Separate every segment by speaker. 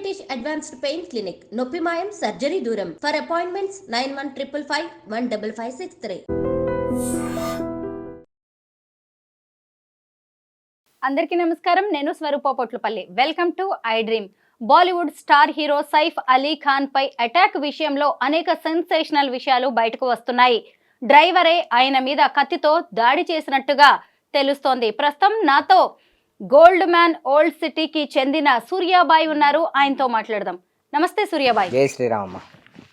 Speaker 1: British advanced pain clinic నొప్పి మాయం surgery దూరం ఫర్ అపాయింట్మెంట్స్ 9155515563.
Speaker 2: అందరికీ నమస్కారం. నేను Swaroopa Potlapalli. Welcome to I dream. Bollywood star hero Saif Ali Khan పై అటాక్ విషయంలో అనేక సెన్సేషనల్ విషయాలు బయటకు వస్తున్నాయి. డ్రైవరే ఆయన మీద కత్తితో దాడి చేసినట్టుగా తెలుస్తోంది. ప్రస్తుతం నాతో గోల్డ్ మ్యాన్ ఓల్డ్ సిటీకి చెందిన సూర్యాబాయి ఉన్నారు. ఆయనతో మాట్లాడదాం. నమస్తే సూర్యాబాయి.
Speaker 3: జై శ్రీరామ.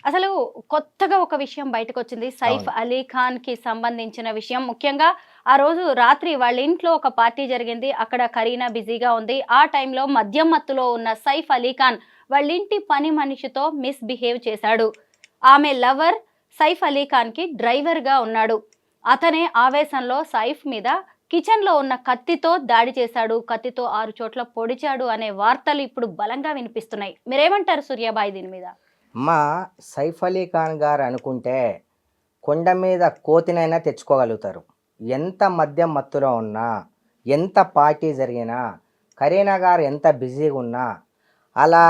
Speaker 2: అసలు కొత్తగా ఒక విషయం బయటకు వచ్చింది. సైఫ్ అలీ ఖాన్ కి సంబంధించిన విషయం. ముఖ్యంగా ఆ రోజు రాత్రి వాళ్ళ ఇంట్లో ఒక పార్టీ జరిగింది. అక్కడ కరీనా బిజీగా ఉంది. ఆ టైంలో మద్యం మత్తులో ఉన్న సైఫ్ అలీ ఖాన్ వాళ్ళ ఇంటి పని మనిషితో మిస్బిహేవ్ చేశాడు. ఆమె లవర్ సైఫ్ అలీ ఖాన్ కి డ్రైవర్ గా ఉన్నాడు. అతనే ఆవేశంలో సైఫ్ మీద కిచెన్ లో ఉన్న కత్తితో దాడి చేశాడు. కత్తితో 6 చోట్ల పొడిచాడు అనే వార్తలు ఇప్పుడు బలంగా వినిపిస్తున్నాయి. మీరేమంటారు సూర్యాబాయి దీని మీద?
Speaker 3: అమ్మా, సైఫ్ అలీ ఖాన్ గారు అనుకుంటే కొండ మీద కోతినైనా తెచ్చుకోగలుగుతారు. ఎంత మద్యం మత్తులో ఉన్నా, ఎంత పార్టీ జరిగినా, కరీనా గారు ఎంత బిజీగా ఉన్నా, అలా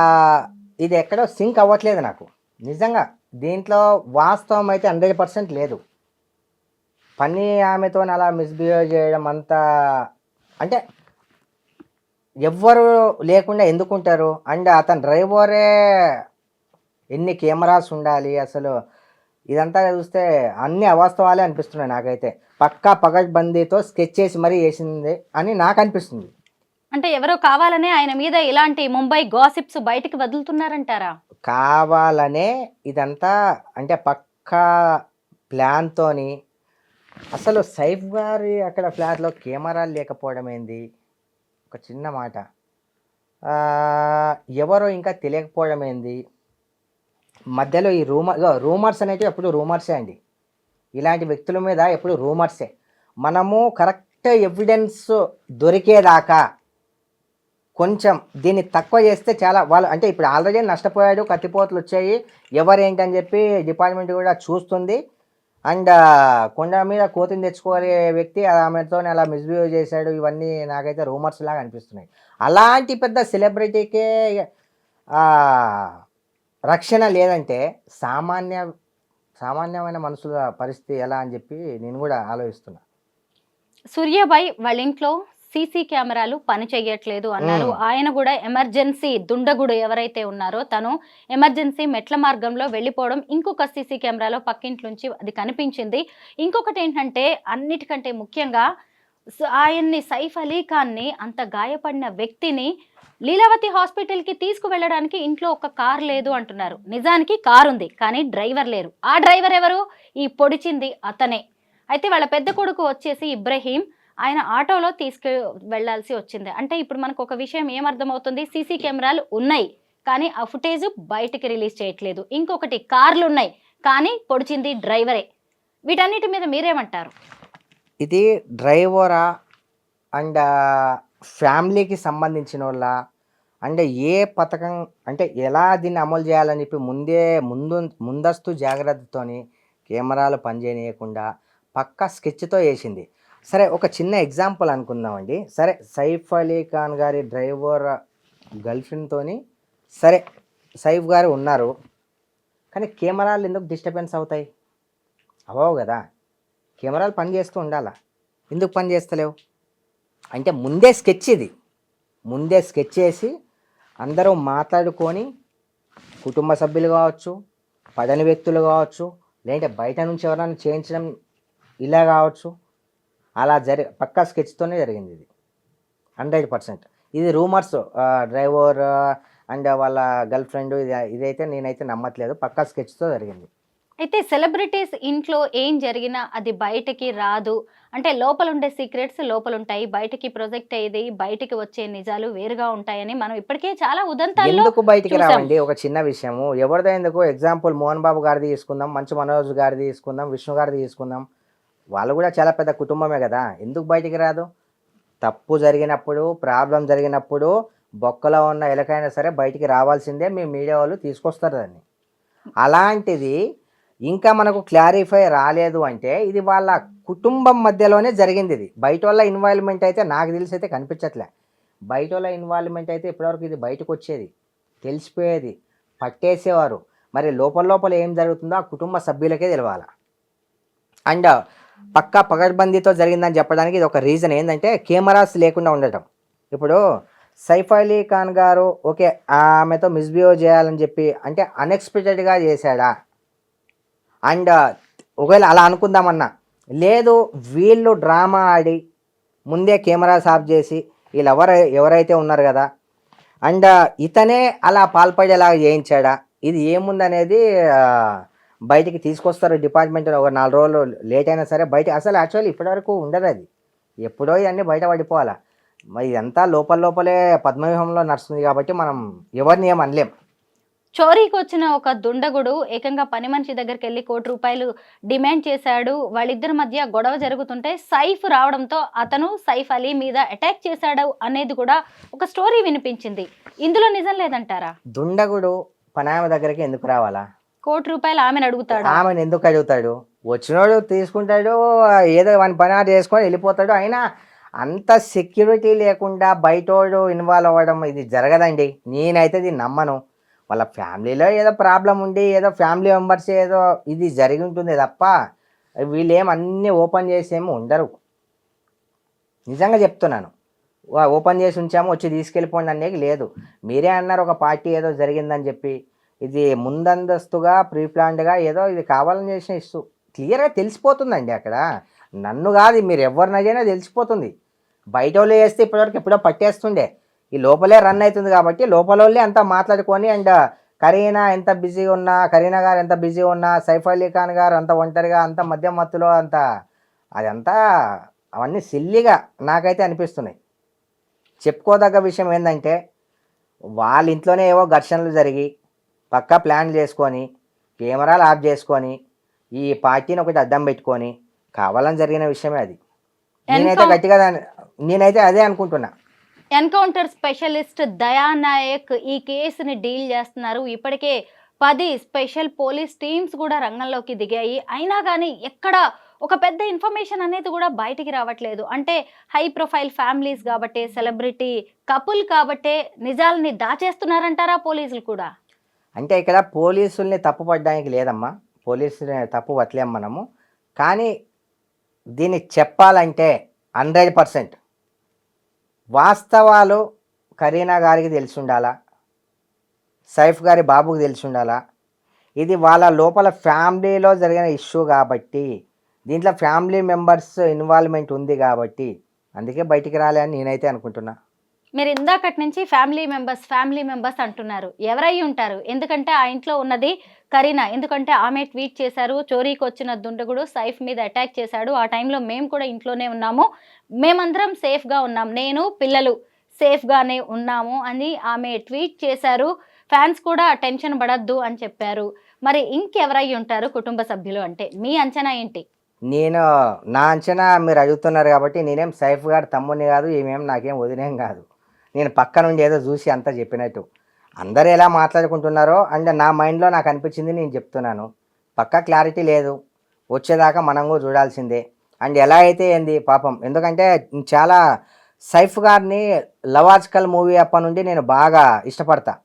Speaker 3: ఇది ఎక్కడో సింక్ అవ్వట్లేదు నాకు. నిజంగా దీంట్లో వాస్తవం అయితే 100% లేదు. పని ఆమెతో అలా మిస్బిహేవ్ చేయడం అంతా అంటే ఎవ్వరు లేకుండా ఎందుకుంటారు? అండ్ అతను డ్రైవరే, ఎన్ని కెమెరాస్ ఉండాలి అసలు? ఇదంతా చూస్తే అన్ని అవాస్తవాలే అనిపిస్తున్నాయి నాకైతే. పక్కా పకడ్బందీతో స్కెచ్ చేసి మరీ వేసింది అని నాకు అనిపిస్తుంది.
Speaker 2: అంటే ఎవరో కావాలనే ఆయన మీద ఇలాంటి ముంబై గాసిప్స్ బయటికి వదులుతున్నారంటారా?
Speaker 3: కావాలనే ఇదంతా అంటే పక్కా ప్లాన్తోని. అసలు సైఫ్ గారి అక్కడ ఫ్లాట్లో కెమెరాలు లేకపోవడం ఏంది? ఒక చిన్న మాట. ఎవరో ఇంకా తెలియకపోవడం ఏంది? మధ్యలో ఈ రూమర్స్ అనేటివి ఎప్పుడు రూమర్సే అండి. ఇలాంటి వ్యక్తుల మీద ఎప్పుడు రూమర్సే. మనము కరెక్ట్ ఎవిడెన్స్ దొరికేదాకా కొంచెం దీన్ని తక్కువ చేస్తే చాలా వాళ్ళు అంటే ఇప్పుడు ఆల్రెడీ నష్టపోయాడు, కత్తిపోతలు వచ్చాయి, ఎవరేంటని చెప్పి డిపార్ట్మెంట్ కూడా చూస్తుంది. అండ్ కొండ మీద కోతిని తెచ్చుకోలే వ్యక్తి ఆమెతో అలా మిస్బిహేవ్ చేశాడు. ఇవన్నీ నాకైతే రూమర్స్ లాగా అనిపిస్తున్నాయి. అలాంటి పెద్ద సెలబ్రిటీకే రక్షణ లేదంటే సామాన్యమైన మనుషుల పరిస్థితి ఎలా అని చెప్పి నేను కూడా ఆలోచిస్తున్నా.
Speaker 2: సూర్యాబాయ్ వాళ్ళ ఇంట్లో సీసీ కెమెరాలు పని చెయ్యట్లేదు అన్నారు. ఆయన కూడా ఎమర్జెన్సీ దుండగుడు ఎవరైతే ఉన్నారో తను ఎమర్జెన్సీ మెట్ల మార్గంలో వెళ్ళిపోవడం, ఇంకొక సీసీ కెమెరాలో పక్కింట్లోంచి అది కనిపించింది. ఇంకొకటి ఏంటంటే అన్నిటికంటే ముఖ్యంగా ఆయన్ని సైఫ్ అలీ ఖాన్ని అంత గాయపడిన వ్యక్తిని లీలావతి హాస్పిటల్కి తీసుకువెళ్ళడానికి ఇంట్లో ఒక కార్ లేదు అంటున్నారు. నిజానికి కార్ ఉంది, కానీ డ్రైవర్ లేరు. ఆ డ్రైవర్ ఎవరు? ఈ పొడిచింది అతనే. అయితే వాళ్ళ పెద్ద కొడుకు వచ్చేసి ఇబ్రహీం, ఆయన ఆటోలో తీసుకు వెళ్లాల్సి వచ్చింది. అంటే ఇప్పుడు మనకు ఒక విషయం ఏమర్థమవుతుంది? సీసీ కెమెరాలు ఉన్నాయి, కానీ ఆ ఫుటేజ్ బయటికి రిలీజ్ చేయట్లేదు. ఇంకొకటి కార్లు ఉన్నాయి, కానీ పొడిచింది డ్రైవరే. వీటన్నిటి మీద మీరేమంటారు?
Speaker 3: ఇది డ్రైవరా అండ్ ఫ్యామిలీకి సంబంధించిన వాళ్ళ అంటే ఏ పథకం అంటే ఎలా దీన్ని అమలు చేయాలని చెప్పి ముందస్తు జాగ్రత్తతోని కెమెరాలు పనిచేయకుండా పక్కా స్కెచ్తో వేసింది. సరే, ఒక చిన్న ఎగ్జాంపుల్ అనుకుందామండి. సరే, సైఫ్ అలీ ఖాన్ గారి డ్రైవర్ గర్ల్ ఫ్రెండ్తో సరే సైఫ్ గారు ఉన్నారు, కానీ కెమెరాలు ఎందుకు డిస్టర్బెన్స్ అవుతాయి? అవవు కదా. కెమెరాలు పని చేస్తూ ఉండాలా, ఎందుకు పని చేస్తలేవు? అంటే ముందే స్కెచ్ చేసి అందరూ మాట్లాడుకొని, కుటుంబ సభ్యులు కావచ్చు, పడని వ్యక్తులు కావచ్చు, లేదంటే బయట నుంచి ఎవరైనా చేయించడం ఇలా కావచ్చు, అలా పక్కా స్కెచ్తోనే జరిగింది. ఇది 100%. ఇది రూమర్స్. డ్రైవర్ అండ్ వాళ్ళ గర్ల్ ఫ్రెండ్ ఇదైతే నేనైతే నమ్మట్లేదు. పక్కా స్కెచ్తో జరిగింది.
Speaker 2: అయితే సెలబ్రిటీస్ ఇంట్లో ఏం జరిగినా అది బయటికి రాదు. అంటే లోపల ఉండే సీక్రెట్స్ లోపల ఉంటాయి, బయటికి ప్రొజెక్ట్ అయ్యేది బయటికి వచ్చే నిజాలు వేరుగా ఉంటాయని మనం ఇప్పటికే చాలా ఉదంతాల్లో
Speaker 3: ఎందుకు బయటికి రావండి? ఒక చిన్న విషయము ఎవరిదో ఎందుకు, ఎగ్జాంపుల్ మోహన్ బాబు గారిది తీసుకుందాం, మంచు మనోజ్ గారిది తీసుకుందాం, విష్ణు గారిది తీసుకుందాం. వాళ్ళు కూడా చాలా పెద్ద కుటుంబమే కదా. ఎందుకు బయటికి రాదు? తప్పు జరిగినప్పుడు, ప్రాబ్లం జరిగినప్పుడు బొక్కలో ఉన్న ఎలకైనా సరే బయటికి రావాల్సిందే. మీ మీడియా వాళ్ళు తీసుకొస్తారు దాన్ని. అలాంటిది ఇంకా మనకు క్లారిఫై రాలేదు అంటే ఇది వాళ్ళ కుటుంబం మధ్యలోనే జరిగింది. ఇది బయట వాళ్ళ ఇన్వాల్వ్మెంట్ అయితే నాకు తెలిసి అయితే కనిపించట్లే. బయట వాళ్ళ ఇన్వాల్వ్మెంట్ అయితే ఇప్పటివరకు ఇది బయటకు వచ్చేది. తెలిసిపోయేది, పట్టేసేవారు. మరి లోపల లోపల ఏం జరుగుతుందో ఆ కుటుంబ సభ్యులకే తెలవాలి. అండ్ పక్కా పకడ్బందీతో జరిగిందని చెప్పడానికి ఇది ఒక రీజన్ ఏంటంటే కెమెరాస్ లేకుండా ఉండటం. ఇప్పుడు సైఫ్ అలీ ఖాన్ గారు ఓకే ఆమెతో మిస్బిహేవ్ చేయాలని చెప్పి అంటే అన్ఎక్స్పెక్టెడ్గా చేశాడా? అండ్ ఒకవేళ అలా అనుకుందామన్నా లేదు, వీళ్ళు డ్రామా ఆడి ముందే కెమెరాస్ ఆఫ్ చేసి వీళ్ళు ఎవరైతే ఉన్నారు కదా అండ్ ఇతనే అలా పాల్పడేలాగా చేయించాడా? ఇది ఏముందనేది బయటికి తీసుకొస్తారు డిపార్ట్మెంట్. ఒక 4 రోజులు లేట్ అయినా సరే బయట అసలు యాక్చువల్లీ ఇప్పటివరకు ఉండదు. అది ఎప్పుడో ఇవన్నీ బయట పడిపోవాలా. మరి ఇదంతా లోపలే పద్మవ్యూహంలో నడుస్తుంది కాబట్టి మనం ఎవరిని ఏం అనలేం.
Speaker 2: చోరీకి వచ్చిన ఒక దుండగుడు ఏకంగా పని మనిషి దగ్గరికి వెళ్ళి ₹1,00,00,000 డిమాండ్ చేశాడు. వాళ్ళిద్దరి మధ్య గొడవ జరుగుతుంటే సైఫ్ రావడంతో అతను సైఫ్ అలీ మీద అటాక్ చేశాడు అనేది కూడా ఒక స్టోరీ వినిపించింది. ఇందులో నిజం లేదంటారా?
Speaker 3: దుండగుడు పనామె దగ్గరికి ఎందుకు రావాలా?
Speaker 2: ₹1,00,00,000 ఆమెను అడుగుతాడు.
Speaker 3: ఆమెను ఎందుకు అడుగుతాడు? వచ్చినోడు తీసుకుంటాడు, ఏదో వాని పని చేసుకొని వెళ్ళిపోతాడు. అయినా అంత సెక్యూరిటీ లేకుండా బయటోడు ఇన్వాల్వ్ అవ్వడం ఇది జరగదండి. నేనైతే దీన్ని నమ్మను. వాళ్ళ ఫ్యామిలీలో ఏదో ప్రాబ్లం ఉండి ఏదో ఫ్యామిలీ మెంబర్స్ ఏదో ఇది జరిగి ఉంటుంది తప్ప వీళ్ళు అన్నీ ఓపెన్ చేసి ఏమి ఉండరు. నిజంగా చెప్తున్నాను. ఓపెన్ చేసి ఉంచాము వచ్చి తీసుకెళ్ళిపోండి అనేది లేదు. మీరే అన్నారు ఒక పార్టీ ఏదో జరిగిందని చెప్పి. ఇది ముందందస్తుగా ప్రీప్లాన్డ్గా ఏదో ఇది కావాలని చేసిన ఇష్యూ క్లియర్గా తెలిసిపోతుందండి. అక్కడ నన్ను కాదు మీరు ఎవరినైనా తెలిసిపోతుంది. బయట వాళ్ళు చేస్తే ఇప్పటివరకు ఎప్పుడో పట్టేస్తుండే. ఈ లోపలే రన్ అవుతుంది కాబట్టి లోపల వాళ్ళే అంతా మాట్లాడుకొని అండ్ కరీనా ఎంత బిజీగా ఉన్నా, కరీనా గారు ఎంత బిజీగా ఉన్నా, సైఫ్ అలీ ఖాన్ గారు అంత ఒంటరిగా అంత మధ్య మత్తులో అంత అదంతా అవన్నీ సిల్లిగా నాకైతే అనిపిస్తున్నాయి. చెప్పుకోదగ్గ విషయం ఏంటంటే వాళ్ళ ఇంట్లోనే ఏవో ఘర్షణలు జరిగి పక్కా ప్లాన్ చేసుకొని కెమెరాలు ఆఫ్ చేసుకొని ఈ పార్టీని ఒకటి అడ్డం పెట్టుకొని కావాలని జరిగిన విషయమే అది. నేనైతే అదే అనుకుంటున్నా.
Speaker 2: ఎన్కౌంటర్ స్పెషలిస్ట్ దయానాయక్ ఈ కేసుని డీల్ చేస్తున్నారు. ఇప్పటికే 10 స్పెషల్ పోలీస్ టీమ్స్ కూడా రంగంలోకి దిగాయి. అయినా కానీ ఎక్కడ ఒక పెద్ద ఇన్ఫర్మేషన్ అనేది కూడా బయటికి రావట్లేదు. అంటే హై ప్రొఫైల్ ఫ్యామిలీస్ కాబట్టి, సెలబ్రిటీ కపుల్ కాబట్టే నిజాలని దాచేస్తున్నారంటారా పోలీసులు కూడా?
Speaker 3: అంటే ఇక్కడ పోలీసుల్ని తప్పు పడడానికి లేదమ్మా, పోలీసుని తప్పు పట్టలేం మనము. కానీ దీన్ని చెప్పాలంటే 100% వాస్తవాలు కరీనా గారికి తెలిసి ఉండాలా, సైఫ్ గారి బాబుకి తెలిసి ఉండాలా. ఇది వాళ్ళ లోపల ఫ్యామిలీలో జరిగిన ఇష్యూ కాబట్టి దీంట్లో ఫ్యామిలీ మెంబర్స్ ఇన్వాల్వ్మెంట్ ఉంది కాబట్టి అందుకే బయటికి రాలే అని నేనైతే అనుకుంటున్నా.
Speaker 2: మీరు ఇందాకటి నుంచి ఫ్యామిలీ మెంబర్స్ అంటున్నారు. ఎవరై ఉంటారు? ఎందుకంటే ఆ ఇంట్లో ఉన్నది కరీనా. ఎందుకంటే ఆమె ట్వీట్ చేశారు, చోరీకి వచ్చిన దుండగుడు సైఫ్ మీద అటాక్ చేశాడు, ఆ టైంలో మేము కూడా ఇంట్లోనే ఉన్నాము, మేమందరం సేఫ్గా ఉన్నాం, నేను పిల్లలు సేఫ్గానే ఉన్నాము అని ఆమె ట్వీట్ చేశారు. ఫ్యాన్స్ కూడా టెన్షన్ పడద్దు అని చెప్పారు. మరి ఇంకెవరై ఉంటారు కుటుంబ సభ్యులు అంటే మీ అంచనా ఏంటి?
Speaker 3: నా అంచనా మీరు అడుగుతున్నారు కాబట్టి నేనేం సైఫ్ గారు తమ్ముని కాదు, ఏమేం నాకేం వదిలేం కాదు. నేను పక్క నుండి ఏదో చూసి అంతా చెప్పినట్టు అందరూ ఎలా మాట్లాడుకుంటున్నారో అండ్ నా మైండ్లో నాకు అనిపించింది నేను చెప్తున్నాను. పక్కా క్లారిటీ లేదు, వచ్చేదాకా మనం కూడా చూడాల్సిందే. అండ్ ఎలా అయితే ఏంది పాపం, ఎందుకంటే చాలా సైఫ్ గారిని లవాజ్కల్ మూవీ అప్పటి నుండి నేను బాగా ఇష్టపడతా.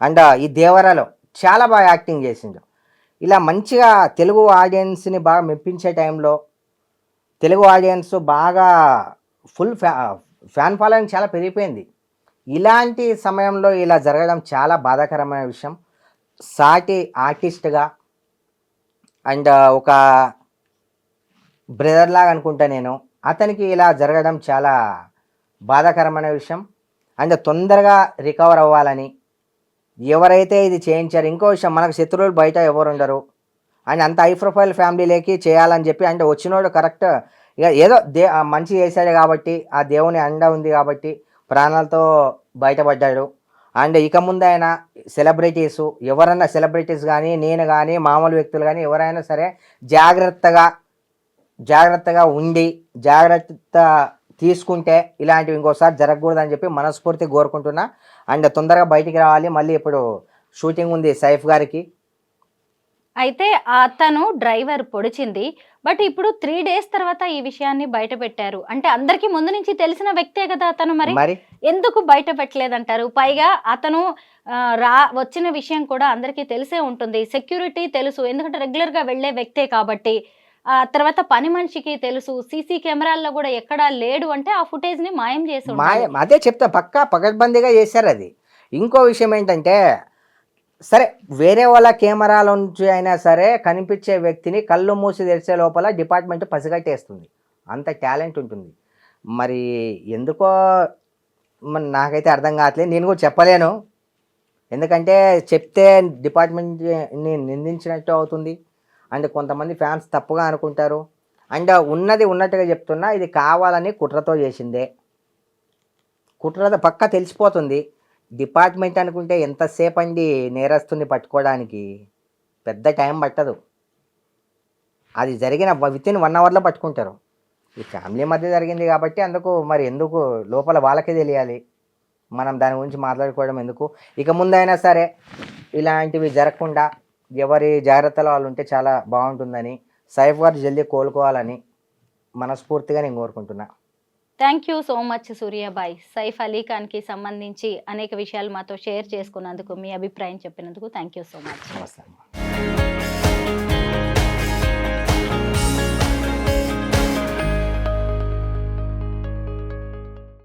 Speaker 3: అండ్ ఈ దేవరాలో చాలా బాగా యాక్టింగ్ చేసిండు. ఇలా మంచిగా తెలుగు ఆడియన్స్ని బాగా మెప్పించే టైంలో తెలుగు ఆడియన్స్ బాగా ఫుల్ ఫ్యాన్ ఫాలోయింగ్ చాలా పెరిగిపోయింది. ఇలాంటి సమయంలో ఇలా జరగడం చాలా బాధాకరమైన విషయం. సాటి ఆర్టిస్ట్గా అండ్ ఒక బ్రదర్ లాగా అనుకుంటా నేను, అతనికి ఇలా జరగడం చాలా బాధాకరమైన విషయం. అండ్ తొందరగా రికవర్ అవ్వాలని ఎవరైతే ఇది చేయించారు. ఇంకో విషయం, మనకు శత్రువులు బయట ఎవరు ఉండరు అండ్ అంత హై ప్రొఫైల్ ఫ్యామిలీలోకి చేయాలని చెప్పి అంటే వచ్చినోడు కరెక్ట్ ఇక ఏదో మంచి చేశాడు కాబట్టి ఆ దేవుని అండ ఉంది కాబట్టి ప్రాణాలతో బయటపడ్డాడు. అండ్ ఇక ముందు ఆయన సెలబ్రిటీసు ఎవరైనా సెలబ్రిటీస్ కానీ నేను కానీ మామూలు వ్యక్తులు కానీ ఎవరైనా సరే జాగ్రత్తగా ఉండి జాగ్రత్త తీసుకుంటే ఇలాంటివి ఇంకోసారి జరగకూడదని చెప్పి మనస్ఫూర్తి కోరుకుంటున్నా. అండ్ తొందరగా బయటికి రావాలి. మళ్ళీ ఇప్పుడు షూటింగ్ ఉంది సైఫ్ గారికి.
Speaker 2: అయితే అతను డ్రైవర్ పొడిచింది, బట్ ఇప్పుడు 3 days తర్వాత ఈ విషయాన్ని బయట పెట్టారు. అంటే అందరికి ముందు నుంచి తెలిసిన వ్యక్తే కదా అతను, మరి ఎందుకు బయట పెట్టలేదంటారు? పైగా అతను వచ్చిన విషయం కూడా అందరికీ తెలిసే ఉంటుంది. సెక్యూరిటీ తెలుసు. ఎందుకంటే రెగ్యులర్‌గా వెళ్ళే వ్యక్తే కాబట్టి. తర్వాత పని మనిషికి తెలుసు. సీసీ కెమెరాల్లో గూడా ఎక్కడా లేడు అంటే ఆ ఫుటేజ్‌ని మాయం చేసి ఉండాలి.
Speaker 3: అదే చెప్తా, పక్కా పకడ్బందీగా చేశారది. ఇంకో విషయం ఏంటంటే, సరే వేరే వాళ్ళ కెమెరాల నుంచి అయినా సరే కనిపించే వ్యక్తిని కళ్ళు మూసి తెరిచే లోపల డిపార్ట్మెంట్ పసిగట్టేస్తుంది. అంత టాలెంట్ ఉంటుంది. మరి ఎందుకో నాకైతే అర్థం కావట్లేదు. నేను కూడా చెప్పలేను. ఎందుకంటే చెప్తే డిపార్ట్మెంట్ని నిందించినట్టు అవుతుంది. అండ్ కొంతమంది ఫ్యాన్స్ తప్పుగా అనుకుంటారు. అండ్ ఉన్నది ఉన్నట్టుగా చెప్తున్నా, ఇది కావాలని కుట్రతో చేసిందే. కుట్రతో పక్కా తెలిసిపోతుంది. డిపార్ట్మెంట్ అనుకుంటే ఎంతసేపు అండి నేరస్తుని పట్టుకోవడానికి? పెద్ద టైం పట్టదు. అది జరిగిన వితిన్ 1 అవర్లో పట్టుకుంటారు. ఈ ఫ్యామిలీ మధ్య జరిగింది కాబట్టి మరి ఎందుకు లోపల వాళ్ళకే తెలియాలి. మనం దాని గురించి మాట్లాడుకోవడం ఎందుకు? ఇక ముందైనా సరే ఇలాంటివి జరగకుండా ఎవరి జాగ్రత్తలో వాళ్ళు ఉంటే చాలా బాగుంటుందని, సైఫ్ గారు జల్దీ కోలుకోవాలని మనస్ఫూర్తిగా నేను కోరుకుంటున్నా.
Speaker 2: Thank you so much సూర్యాబాయ్. Saif Ali ఖాన్‌కి సంబంధించి అనేక విషయాలు మాతో షేర్ చేసుకున్నందుకు, మీ అభిప్రాయం చెప్పినందుకు థ్యాంక్ యూ సో మచ్.
Speaker 3: నమస్తే.